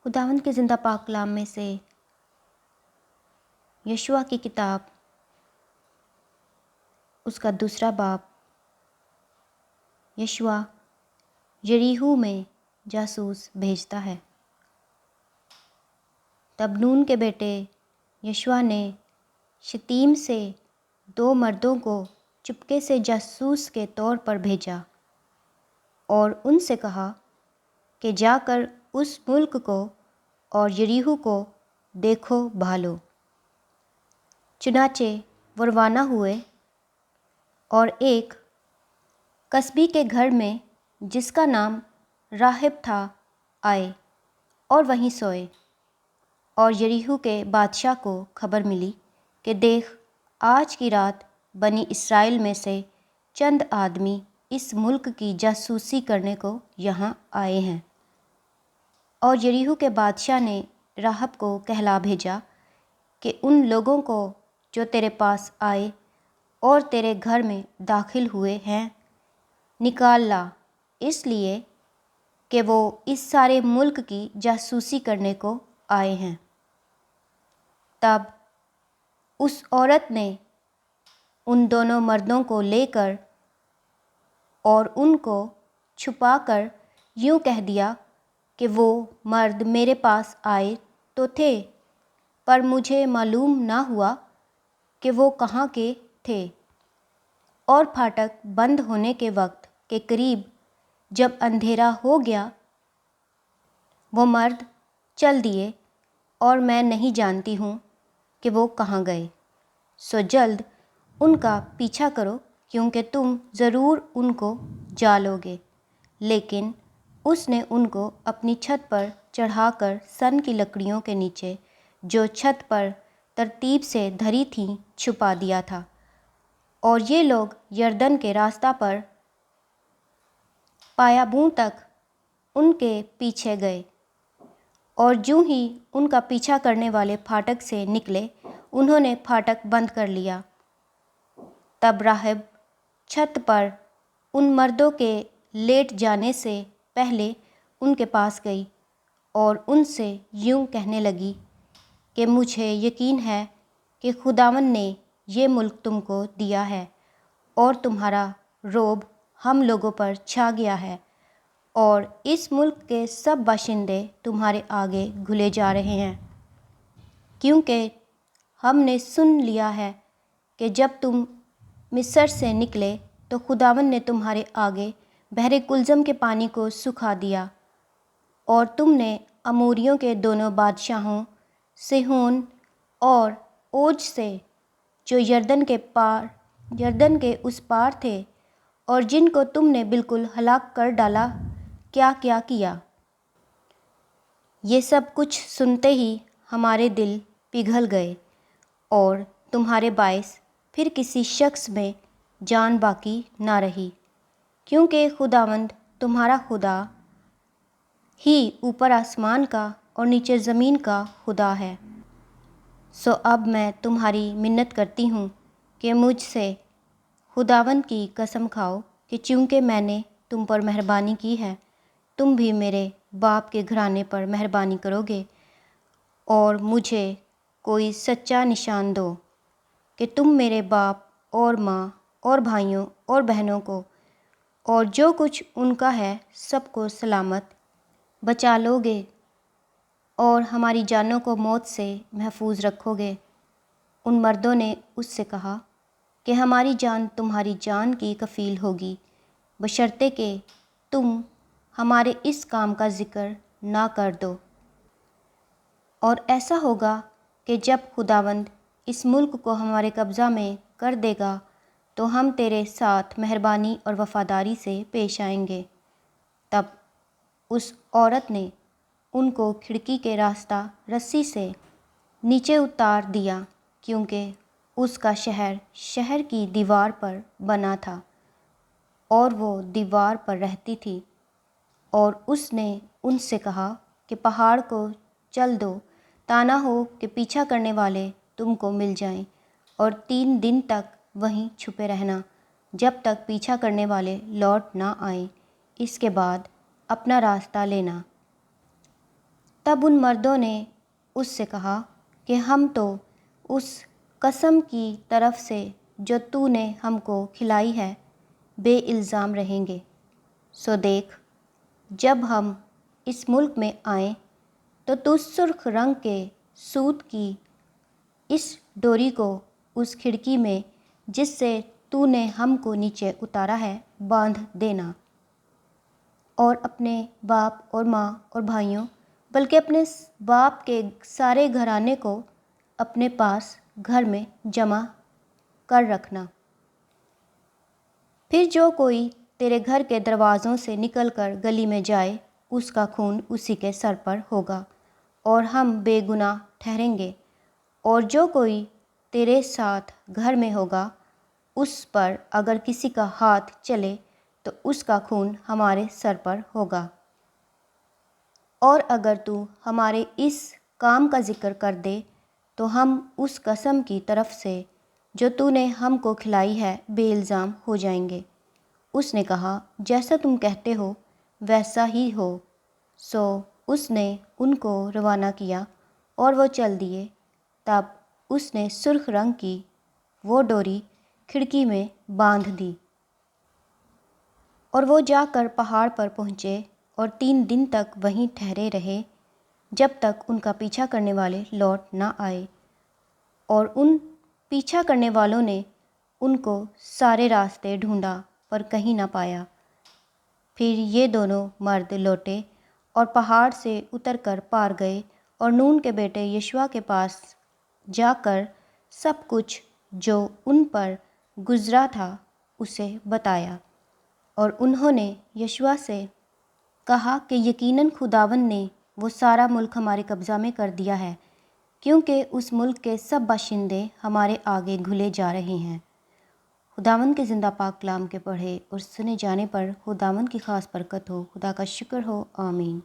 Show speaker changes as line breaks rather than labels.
خداوند کے زندہ پاک کلام میں سے یشوع کی کتاب اس کا 2 باب۔ یشوع یریحو میں جاسوس بھیجتا ہے۔ تب نون کے بیٹے یشوع نے شتیم سے 2 مردوں کو چپکے سے جاسوس کے طور پر بھیجا اور ان سے کہا کہ جا کر اس ملک کو اور یریحو کو دیکھو بھالو۔ چنانچہ وہ روانہ ہوئے اور ایک قصبی کے گھر میں جس کا نام راہب تھا آئے اور وہیں سوئے۔ اور یریحو کے بادشاہ کو خبر ملی کہ دیکھ، آج کی رات بنی اسرائیل میں سے چند آدمی اس ملک کی جاسوسی کرنے کو یہاں آئے ہیں۔ اور یریحو کے بادشاہ نے راہب کو کہلا بھیجا کہ ان لوگوں کو جو تیرے پاس آئے اور تیرے گھر میں داخل ہوئے ہیں نکال لا، اس لیے کہ وہ اس سارے ملک کی جاسوسی کرنے کو آئے ہیں۔ تب اس عورت نے ان دونوں مردوں کو لے کر اور ان کو چھپا کر یوں کہہ دیا کہ وہ مرد میرے پاس آئے تو تھے، پر مجھے معلوم نہ ہوا کہ وہ کہاں کے تھے۔ اور پھاٹک بند ہونے کے وقت کے قریب جب اندھیرا ہو گیا، وہ مرد چل دیے اور میں نہیں جانتی ہوں کہ وہ کہاں گئے۔ سو جلد ان کا پیچھا کرو، کیونکہ تم ضرور ان کو جالو گے۔ لیکن اس نے ان کو اپنی چھت پر چڑھا کر سن کی لکڑیوں کے نیچے جو چھت پر ترتیب سے دھری تھیں چھپا دیا تھا۔ اور یہ لوگ یردن کے راستہ پر پایابوں تک ان کے پیچھے گئے، اور جوں ہی ان کا پیچھا کرنے والے پھاٹک سے نکلے، انہوں نے پھاٹک بند کر لیا۔ تب راہب چھت پر ان مردوں کے لیٹ جانے سے پہلے ان کے پاس گئی اور ان سے یوں کہنے لگی کہ مجھے یقین ہے کہ خداوند نے یہ ملک تم کو دیا ہے، اور تمہارا رعب ہم لوگوں پر چھا گیا ہے، اور اس ملک کے سب باشندے تمہارے آگے گھلے جا رہے ہیں، کیونکہ ہم نے سن لیا ہے کہ جب تم مصر سے نکلے تو خداوند نے تمہارے آگے بحر کلزم کے پانی کو سکھا دیا، اور تم نے اموریوں کے دونوں بادشاہوں سیحون اور اوج سے، جو یردن کے اس پار تھے اور جن کو تم نے بالکل ہلاک کر ڈالا، کیا کیا کیا۔ یہ سب کچھ سنتے ہی ہمارے دل پگھل گئے، اور تمہارے باعث پھر کسی شخص میں جان باقی نہ رہی، کیونکہ خداوند تمہارا خدا ہی اوپر آسمان کا اور نیچے زمین کا خدا ہے۔ سو اب میں تمہاری منت کرتی ہوں کہ مجھ سے خداوند کی قسم کھاؤ کہ چونکہ میں نے تم پر مہربانی کی ہے، تم بھی میرے باپ کے گھرانے پر مہربانی کرو گے، اور مجھے کوئی سچا نشان دو کہ تم میرے باپ اور ماں اور بھائیوں اور بہنوں کو اور جو کچھ ان کا ہے سب کو سلامت بچا لو گے، اور ہماری جانوں کو موت سے محفوظ رکھو گے۔ ان مردوں نے اس سے کہا کہ ہماری جان تمہاری جان کی کفیل ہوگی، بشرطے کہ تم ہمارے اس کام کا ذکر نہ کر دو۔ اور ایسا ہوگا کہ جب خداوند اس ملک کو ہمارے قبضہ میں کر دے گا تو ہم تیرے ساتھ مہربانی اور وفاداری سے پیش آئیں گے۔ تب اس عورت نے ان کو کھڑکی کے راستہ رسی سے نیچے اتار دیا، کیونکہ اس کا شہر کی دیوار پر بنا تھا، اور وہ دیوار پر رہتی تھی۔ اور اس نے ان سے کہا کہ پہاڑ کو چل دو، تا نہ ہو کہ پیچھا کرنے والے تم کو مل جائیں، اور 3 دن تک وہیں چھپے رہنا، جب تک پیچھا کرنے والے لوٹ نہ آئیں، اس کے بعد اپنا راستہ لینا۔ تب تب ان مردوں نے اس سے کہا کہ ہم تو اس قسم کی طرف سے جو تو نے ہم کو کھلائی ہے بے الزام رہیں گے۔ سو دیکھ، جب ہم اس ملک میں آئیں تو سرخ رنگ کے سوت کی اس ڈوری کو اس کھڑکی میں جس سے تو نے ہم کو نیچے اتارا ہے باندھ دینا، اور اپنے باپ اور ماں اور بھائیوں بلکہ اپنے باپ کے سارے گھرانے کو اپنے پاس گھر میں جمع کر رکھنا۔ پھر جو کوئی تیرے گھر کے دروازوں سے نکل کر گلی میں جائے اس کا خون اسی کے سر پر ہوگا اور ہم بے گناہ ٹھہریں گے، اور جو کوئی تیرے ساتھ گھر میں ہوگا اس پر اگر کسی کا ہاتھ چلے تو اس کا خون ہمارے سر پر ہوگا۔ اور اگر تو ہمارے اس کام کا ذکر کر دے تو ہم اس قسم کی طرف سے جو تو نے ہم کو کھلائی ہے بے الزام ہو جائیں گے۔ اس نے کہا، جیسا تم کہتے ہو ویسا ہی ہو۔ سو اس نے ان کو روانہ کیا اور وہ چل دیے۔ تب اس نے سرخ رنگ کی وہ ڈوری کھڑکی میں باندھ دی، اور وہ جا کر پہاڑ پر پہنچے اور 3 دن تک وہیں ٹھہرے رہے جب تک ان کا پیچھا کرنے والے لوٹ نہ آئے، اور ان پیچھا کرنے والوں نے ان کو سارے راستے ڈھونڈا پر کہیں نہ پایا۔ پھر یہ دونوں مرد لوٹے اور پہاڑ سے اتر کر پار گئے اور نون کے بیٹے یشوع کے پاس جا کر سب کچھ جو ان پر گزرا تھا اسے بتایا، اور انہوں نے یشوع سے کہا کہ یقیناً خداوند نے وہ سارا ملک ہمارے قبضہ میں کر دیا ہے، کیونکہ اس ملک کے سب باشندے ہمارے آگے گھلے جا رہے ہیں۔ خداوند کے زندہ پاک کلام کے پڑھے اور سنے جانے پر خداوند کی خاص برکت ہو۔ خدا کا شکر ہو، آمین۔